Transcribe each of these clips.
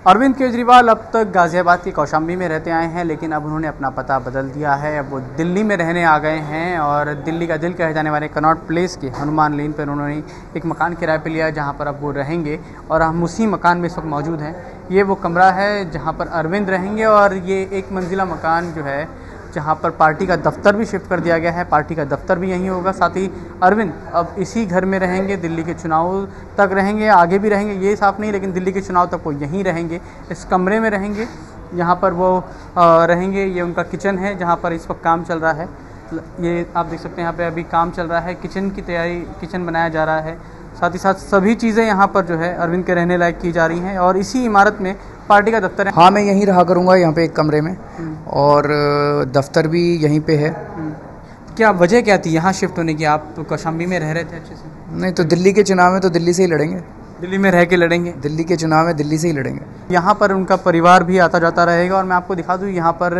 अरविंद केजरीवाल अब तक गाजियाबाद के कौशाम्बी में रहते आए हैं, लेकिन अब उन्होंने अपना पता बदल दिया है। अब वो दिल्ली में रहने आ गए हैं और दिल्ली का दिल कहे जाने वाले कनॉट प्लेस के हनुमान लेन पर उन्होंने एक मकान किराए पे लिया है, जहां पर अब वो रहेंगे और हम उसी मकान में इस वक्त मौजूद हैं। ये वो कमरा है जहां पर अरविंद रहेंगे और ये एक मंजिला मकान जो है जहां पर पार्टी का दफ्तर भी शिफ्ट कर दिया गया है। पार्टी का दफ्तर भी यहीं होगा। साथ ही अरविंद अब इसी घर में रहेंगे, दिल्ली के चुनाव तक रहेंगे, आगे भी रहेंगे ये साफ नहीं, लेकिन दिल्ली के चुनाव तक वो यहीं रहेंगे, इस कमरे में रहेंगे। यहाँ पर वो रहेंगे। ये उनका किचन है जहाँ पर इस वक्त काम चल रहा है। ये आप देख सकते हैं, यहाँ पे अभी काम चल रहा है, किचन की तैयारी, किचन बनाया जा रहा है। साथ ही साथ सभी चीज़ें यहाँ पर जो है अरविंद के रहने लायक की जा रही हैं और इसी इमारत में पार्टी का दफ्तर है। हाँ, मैं यहीं रहा करूँगा, यहाँ पे एक कमरे में, और दफ्तर भी यहीं पे है। क्या वजह क्या थी यहाँ शिफ्ट होने की? आप कौशाम्बी में रह रहे थे अच्छे से? नहीं तो दिल्ली के चुनाव में तो दिल्ली से ही लड़ेंगे। दिल्ली में रह के लड़ेंगे? दिल्ली के चुनाव में दिल्ली से ही लड़ेंगे। यहाँ पर उनका परिवार भी आता जाता रहेगा और मैं आपको दिखा दूँ, यहाँ पर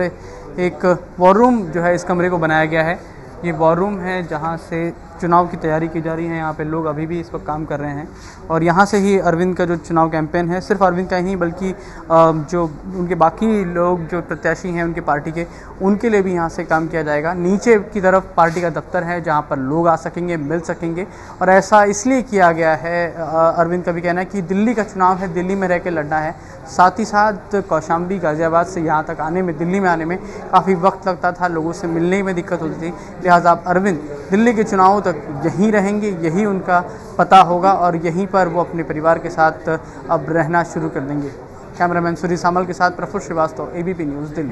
एक वॉर रूम जो है इस कमरे को बनाया गया है। ये वॉर रूम है जहाँ से चुनाव की तैयारी की जा रही है। यहाँ पे लोग अभी भी इस वक्त काम कर रहे हैं और यहाँ से ही अरविंद का जो चुनाव कैंपेन है, सिर्फ अरविंद का ही नहीं बल्कि जो उनके बाकी लोग जो प्रत्याशी हैं उनके पार्टी के, उनके लिए भी यहाँ से काम किया जाएगा। नीचे की तरफ पार्टी का दफ्तर है जहाँ पर लोग आ सकेंगे, मिल सकेंगे और ऐसा इसलिए किया गया है, अरविंद का भी कहना है कि दिल्ली का चुनाव है, दिल्ली में रह के लड़ना है। साथ ही साथ कौशाम्बी गाजियाबाद से यहाँ तक आने में, दिल्ली में आने में काफ़ी वक्त लगता था, लोगों से मिलने में दिक्कत होती थी। लिहाजा अब अरविंद दिल्ली के चुनावों तक यहीं रहेंगे, यही उनका पता होगा और यहीं पर वो अपने परिवार के साथ अब रहना शुरू कर देंगे। कैमरामैन सूरी सामल के साथ प्रफुल्ल श्रीवास्तव, ABP न्यूज़, दिल्ली।